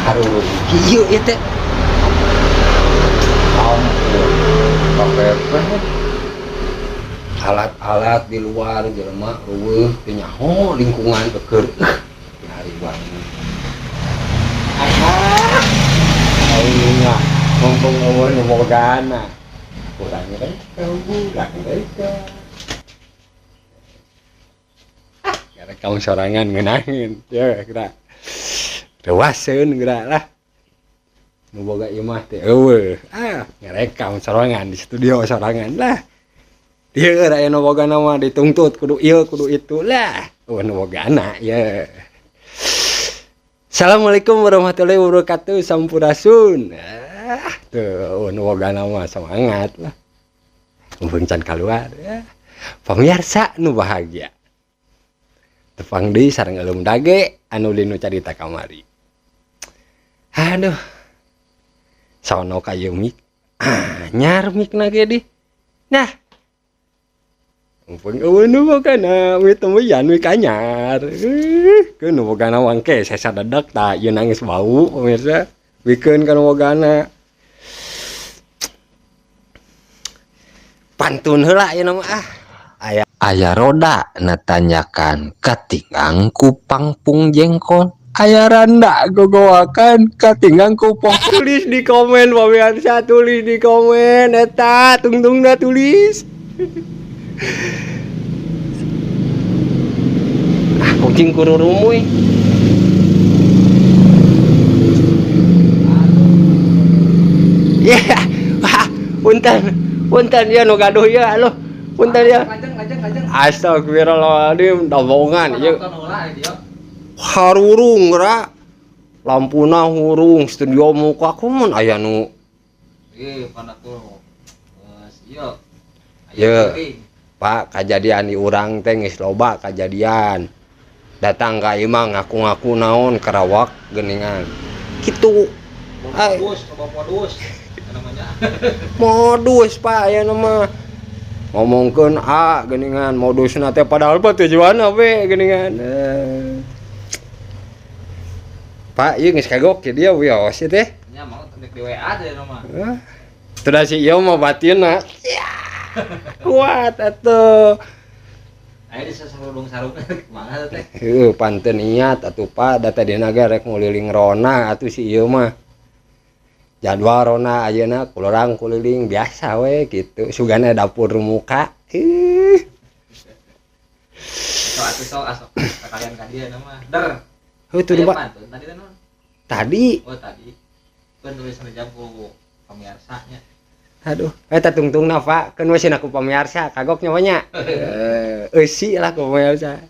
Aduh, kieu ieu teh. Ampun, kapepeh. Alat-alat di luar jelema eueuh teu nyaho lingkungan keur hari wangi. Ayeuna mumpung eueuh nu bogana. Kurang reka. Karena kamu sorangan ngeunangin. Ya, kira. Rewaseun geura lah. Nu boga ieu mah teh eueuh. Ngerekam sorangan di studio sorangan lah. Dieu aya nu boga nama dituntut kudu ieu kudu itu lah. Nu bogana ya. Assalamualaikum warahmatullahi wabarakatuh. Sampurasun. Tuh nu boga nama semangat lah. Mumpung can kaluar ya. Pamirsa nu bahagia. Tepang deui sareng eulum dage anu linu carita kamari. Aduh. Sono kayu mik. Anyar mikna ge di. Nah. Mumpung eueuh nu bogana we temeuyan we kanyar. Keun nu bogana wangke sesa dadak tah ieu nangis bau pamirsa. Wikeun kana bogana. Pantun heula ieu mah Aya roda natanyakan katinggang kupang pung jengkol. Aya randa gogoakan katinggang kupang. Tulis di komen pamirsa, tulis di komen eta tungtungna tulis. Kucing kururumuy. Ya, punten ya nu gaduh ya, aloh. Punten ya. Lajeng. Astagfirullahaladzim, dabongan ieu. Harurung ra. Lampuna hurung, studio muka kumun aya nu. Ieu pana tuh. Ieu. Ye, Pak, kajadian di urang teh geus loba kajadian. Datang ka imah ngaku-ngaku naon Karawak geuningan. Kitu. Modus namanya. Modus, Pak, aya nama. Ngomongkeun A geuningan modusna teh padahal mah tujuanna we geuningan. Pak, ieu geus kagok ke dia wios teh. Nya mau tendek di WA teh nama. Teu da si ieu mah batinna. Kuat atuh. Aya di sarung kumaha teh? Heuh, panten niat atuh Pak, da tadina ge rek nguliling rona atuh si ieu mah. Jadwal rona ayeuna kulurang kuliling biasa we kitu, sugana dapur muka. So asok kalian ka dieu nama. Der. Heuh tuh Pak. Tadi teh naon? Tadi. Oh, tadi. Pun tulis jago pamiarsanya. Aduh, eta tungtungna Pak, keun weusin aku pamirsa, kagok nyawanya. Eusi lah ku pamirsa.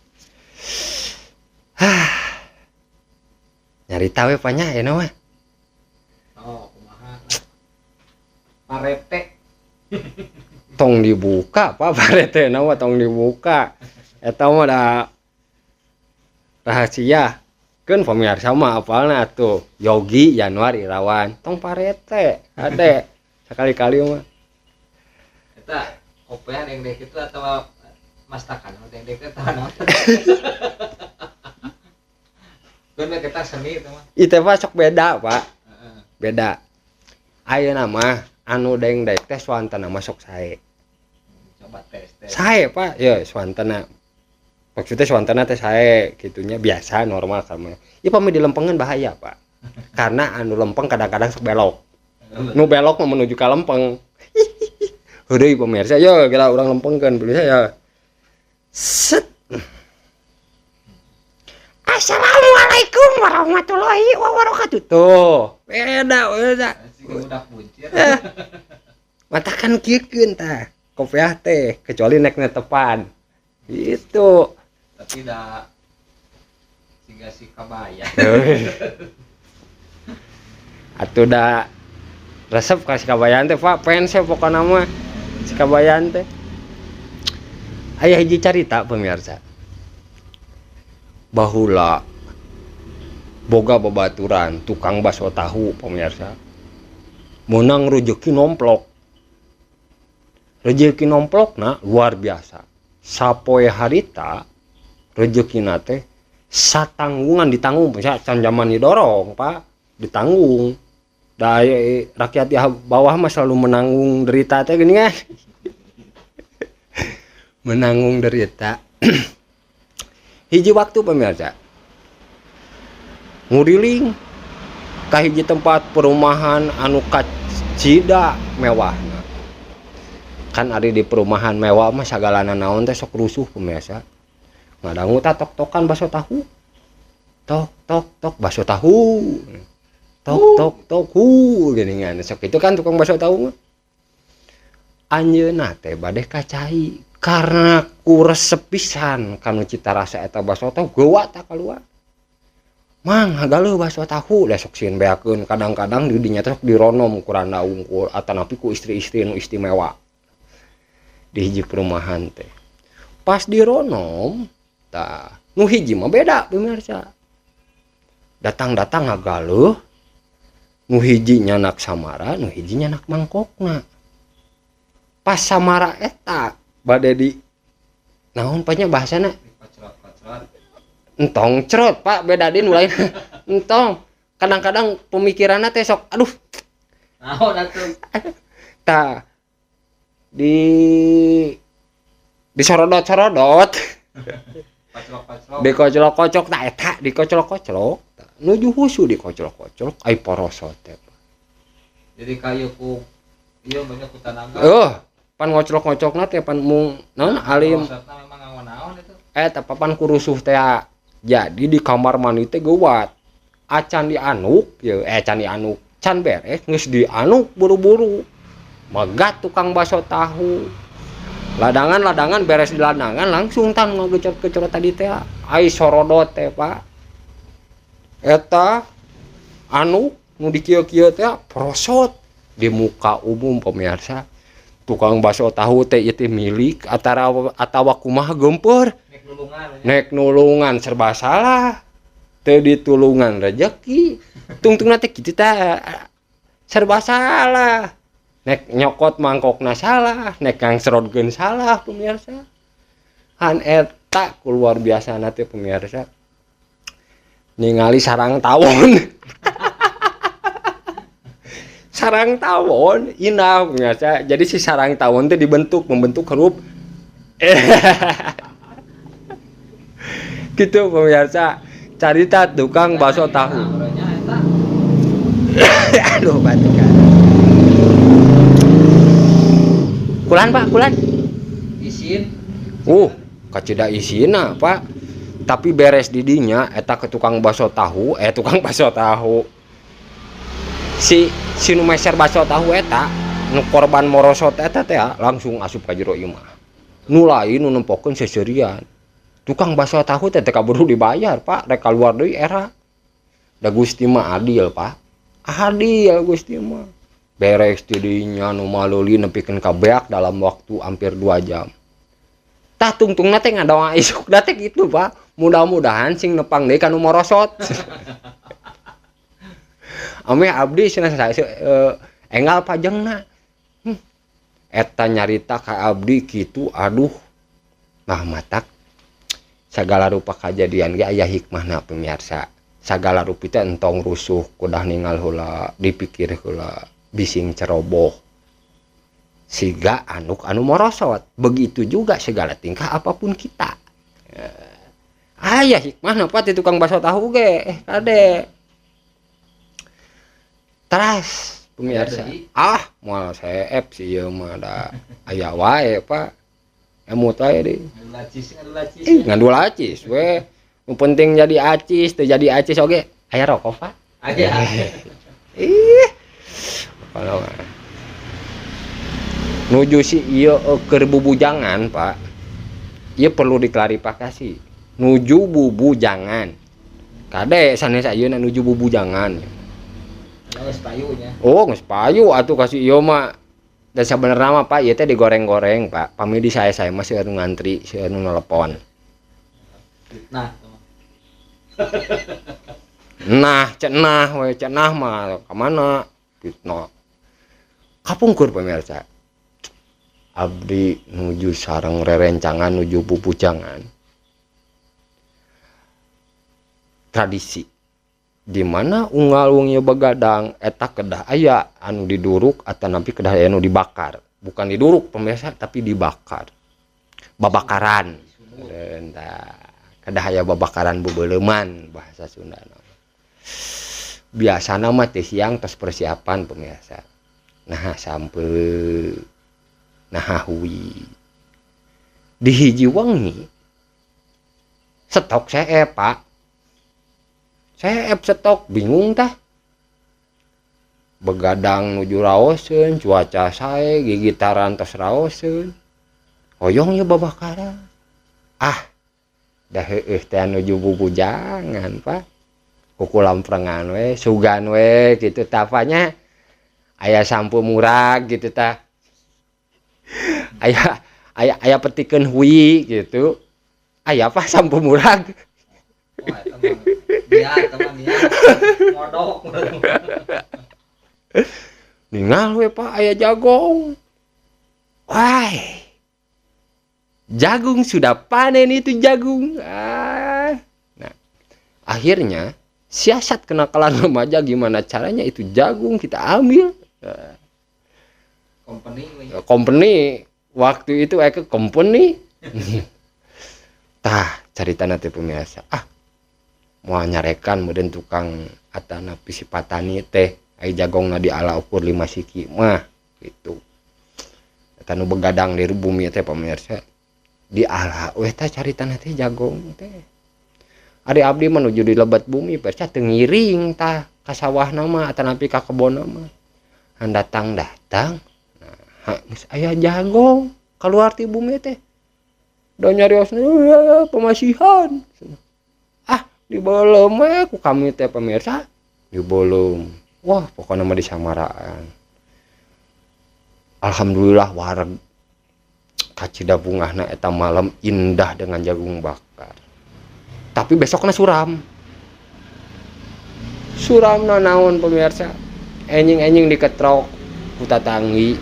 Nyarita we panya aya mah. Oh, kumaha? Parete. Tong dibuka, Pak, paretena mah tong dibuka. Eta mah da rahasia. Keun pamirsa mah apalna atuh, Yogi Januar Irawan, tong parete, ade. Sekali-kali mah. Eta kopean yang dek itu atau mastakan yang dek itu naon? Kan kita seni itu mah. Itu mah sok beda, Pak. Beda. Ayeuna mah anu dengdek teh swantana mah sok sae. Coba tes. Sae, Pak. Ya, swantana. Maksudnya swantana teh sae kitunya biasa normal sama. Ieu pami dilempengan bahaya, Pak. Karena anu lempeng kadang-kadang sok belok. Nu belok mau menuju ke lempeng. Heudeui pemirsa, yo geura urang lempengkeun beli saya. Set. Assalamualaikum warahmatullahi wabarakatuh. Tuh, beda. Udah buncir. Matakan kieukeun tah. Kopiah teh kecuali nek netepan. Gitu. Tapi da siga si kabaya. Atuh da resep ka si kabayan teh Pak, pense pokona mah si kabayan teh. Aya hiji carita pemirsa. Baheula boga babaturan tukang baso tahu pemirsa. Meunang rezeki nomplok. Rezeki nomplokna luar biasa. Sapoe harita rezekina teh satanggungan ditanggung bisa can zaman didorong Pak. ditanggung. Dari rakyat di bawah mah selalu menanggung derita teh gini kan. Menanggung derita. Hiji waktu pemirsa nguriling ka hiji tempat perumahan anu kacida mewahna. Kan ari di perumahan mewah mah sagalana naon teh sok rusuh pemirsa. Ngadangu tok-tokan baso tahu. Tok tok tok baso tahu. Tok tok tok geuningan. Sok itu kan tukang baso tahu mah. Anjeunna teh bade kacai karena kuresep pisan kanu cita rasa eta baso tahu geuwa tak kaluar. Mang hagaluh baso tahu da sok sieun beakeun kadang-kadang di dinya teh dironom ku randa unggul atanapi ku istri-istri nu istimewa. Di hiji perumahan teh. Pas dironom tah nu hiji mah beda pemirsa. Datang-datang hagaluh nu hiji nyanak samara, nu hiji nyanak mangkokna. Pas samara eta bade di naon panya bahasana entong cerot Pak beda din lain entong kadang-kadang pemikiranna teh sok aduh naon atuh tah disorodot-sorodot dikoclok-koclok tah eta dikoclok-koclok nuju husu dikoclok-koclok ai porosot teh jadi kayu ku ieu banyak ku tanaga pan ngoclok-ngoclokna teh pan mung naon alim memang ngawan-naon itu eta papan kurusuh teh jadi di kamar mandi teh geuwat acan dianuk ye can dianuk can beres geus dianuk buru-buru megat tukang baso tahu ladangan beres di ladangan langsung tan ngagecor-gecor tadi teh ai sorodot teh Pak eta anu nu di kieu-kieu teh prosot di muka umum pemirsa tukang baso tahu teh ieu milik atawa kumaha gempeur nek nulungan serba salah teu ditulungan rezeki tungtungna teh kitu teh serba salah nek nyokot mangkokna salah nek kang serodkeun salah pemirsa han eta luar biasa teh pemirsa ningali sarang tawon sarang tawon indah pemirsa jadi si sarang tawon teh membentuk huruf gitu pemirsa carita tukang baso tahu aduh batuk kulan Pak kulan isin kacida isina Pak tapi beres didinya eta ke tukang baso tahu si nu meser baso tahu eta nu korban morosot eta teh langsung asup ka jero ieu mah nu lain nu nempokeun seseurian tukang baso tahu teh kaburu dibayar Pak rek kaluar deui era da Gusti mah adil Pak adil Gusti mah beres didinya nu maluli nepikeun ka beak dalam waktu hampir 2 jam tah tungtungna teh ngadoa isuk da teh kitu Pak mudah-mudahan sing nepang deui ka nu morosot ame abdi cenah enggal pajengna eta nyarita ka abdi kitu aduh nah matak sagala rupa kejadian ge aya hikmahna pemirsa sagala rupa teh entong rusuh kudah ningal heula dipikir heula bising ceroboh siga anu morosot begitu juga segala tingkah apapun kita aya hikmahna apa ti tukang baso tahu ge kade teras pemirsa moal seep sih ieu mah da aya wae Pak emut wae deui ngadu lacis we nu penting jadi acis teu jadi acis oge aya rokok Pak aya kalau nuju si ieu keur bubujangan Pak ieu perlu diklarifikasi nuju bubujangan kade sanes ayeuna nuju bubujangan geus payunya geus payu atuh kasih ieu mah dan sabenerna mah Pak ieu teh digoreng-goreng Pak pami di saya mah seueur ngantri seueur nelepon cenah mah ka mana fitnah kapungkur pemirsa abdi nuju sareng rerencangan nuju pupujangan tradisi di mana unggal wungnya begadang eta kedah aya anu diduruk atau napi kedah aya anu dibakar, bukan diduruk pemirsa tapi dibakar, babakaran entah kedah aya babakaran bubeuleman bahasa Sunda biasa nama teh siang tos persiapan pemirsa nah sampai nah hui di hiji wengi stok saya pak saya stok bingung tah begadang nuju raoseun cuaca sae gigitaran tos raoseun hoyong ya babakaran dah heueuh teh nuju bubujangan pak kuku lamprengan we sugan we gitu tapanya aya sampo murag gitu tah aya petikeun hui gitu aya apa sampo murag wah teman dia modok ningal we pak aya jagong wah jagung sudah panen itu jagung nah akhirnya siasat kenakalan remaja gimana caranya itu jagung kita ambil company waktu itu ke company tah carita nanti pemirsa mau nyarekan meureun tukang atana pisi patani teh ai jagongna di ala ukur 5 siki mah gitu eta nu begadang di bumi teh pemirsa di ala weh teh carita nanti jagong teh ari abdi menuju di lebat bumi perca teu ngiring tah ka sawah nama atau napi ka kebon nama datang nah geus aya jagong keluar ti bumi teh da nyariosna pemasihan di bolom ku kami teh pemirsa di bolom wah pokoknya mah disamaraan alhamdulillah wareg kacida bungahna eta malam indah dengan jagung bakar tapi besoknya suram naon pemirsa enjing diketrok ku tatanggi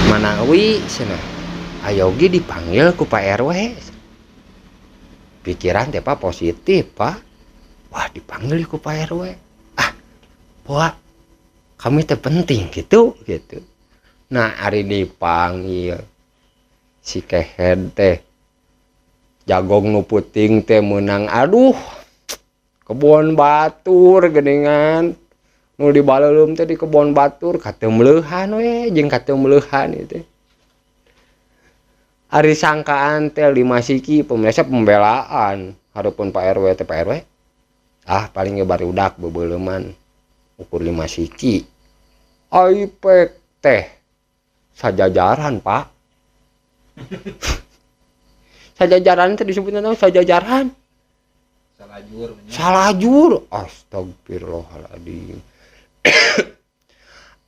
manawi cenah ayogi dipanggil ku Pak RW pikiran teh pak positif pak wah dipanggil ku Pak RW Pak kami teh penting gitu nah ari dipanggil si kehed teh jagong nu puting teh menang aduh kebon batur geningan nu di baleuleum teh di kebon batur kateu meleuhan we jeung kateu meleuhan itu ari sangkaan teh 5 siki pemirsa pembelaan hareupeun Pak RW teh Pak RW paling ge barudak bebeuleuman ukur 5 siki aipek teh sajajaran Pak sajajaran teh disebutna naon sajajaran salajur astagfirullahaladzim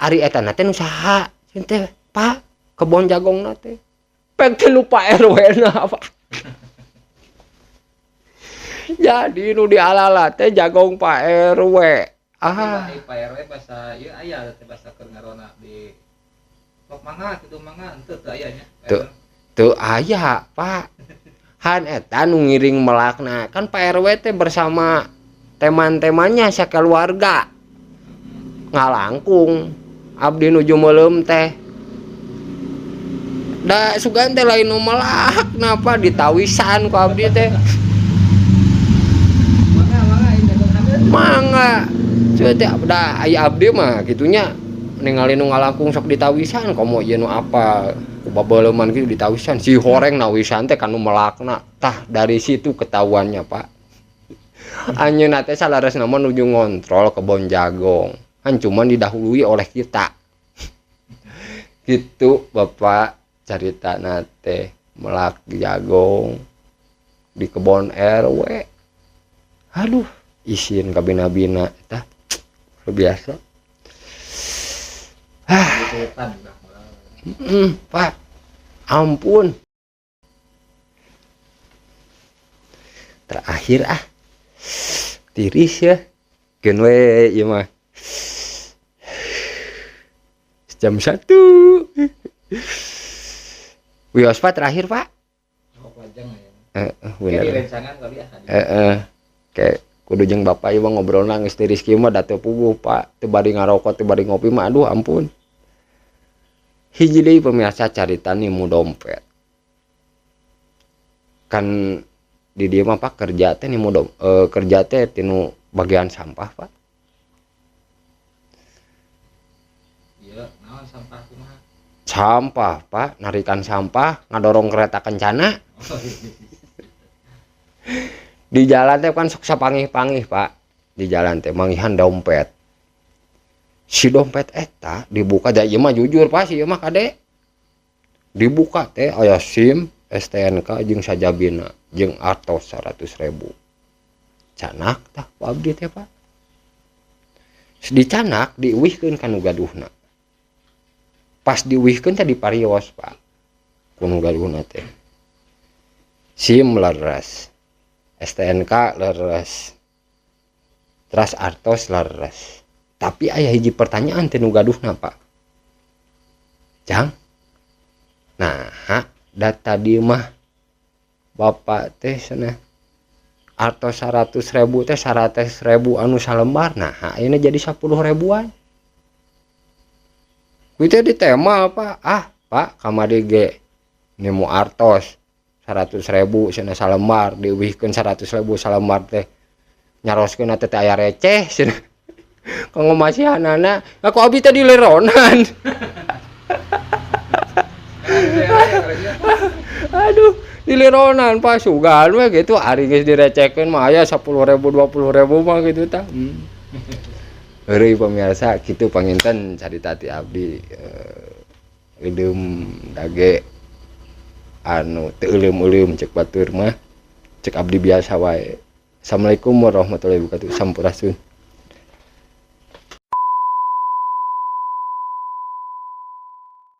ari eta teh nu saha teh Pak kebon jagongna teh pek teh lupa RW na Pak jadi nu dialala teh jagong Pak RW Pak RW bahasa ieu aya teh bahasa keur ngarona di sok mangga kitu mangga henteu teu aya nya teu aya Pak han eta nu ngiring melakna kan Pak RW teh bersama teman-temannya sakeluarga ngalangkung abdi nuju meuleum teh da sugan teh lain nu melak napa ditawisan ku abdi teh mangga cuy teh da aya abdi mah kitunya ningali nu ngalangkung sok ditawisan komo ieu nu apa babeuleuman kitu ditawisan si horeng nawisan teh kanu melakna tah dari situ ketahuannya Pak anjeunna teh salaresna mah nuju ngontrol kebon jagong kan cuman didahului oleh kita gitu Bapak carita teh melak jagong di kebon RW aduh isin kabina-bina tah luar biasa Pak ampun terakhir tiris ya gen we ieu mah jam 1 wios Pak terakhir Pak bener rencangan kali Kayak kudu jeung bapak ieu ngobrolna geus teu Rizky mah da teu puguh Pak, teu bari ngarokok teu bari ngopi mah aduh ampun. Hiji deui pemirsa carita nimu dompet. Kan di dieu mah Pak kerja teh nimu kerja teh tinu bagian sampah Pak. Iya, naon sampah kumaha? Sampah Pak, narikan sampah, ngadorong kereta kencana. Oh, iya. Di jalan teh kan sok sapangih-pangih Pak. Di jalan teh mangihan dompet. Si dompet eta dibuka da ieu mah jujur Pak, si ieu mah kade. Dibuka teh aya SIM, STNK jeung sajabina jeung artos 100.000. Canak tah Pak abdi teh Pak. Dicanak diuwihkeun ka nu gaduhna. Pas diuwihkeun teh diparios Pak. Ku nu gaduhna teh. SIM leres. STNK leres. Terus artos leres. Tapi aya hiji pertanyaan teh nu gaduhna Pak. Jang. Nah, data dieu mah Bapak teh cenah artos 100.000 teh 100.000 anu salembar. Nah, ayeuna jadi 10.000-an. Kuwi teh ditema Pak. Ah, Pak, kamari ge nemu artos 100.000 cenah salembar diuwihkeun 100.000 salembar teh nyaroskeun teh aya receh cenah. Kanggo masihanana, aku abdi teh dileronan. Aduh, dileronan Pak sugan we gitu ari geus direcehkeun mah aya 10.000 20.000 mah gitu tah. Heureuy pemirsa kitu panginten carita ti abdi edeum dage anu teu euleum-euleum cek batur mah cek abdi biasa wae. Assalamualaikum warahmatullahi wabarakatuh. Sampurasun.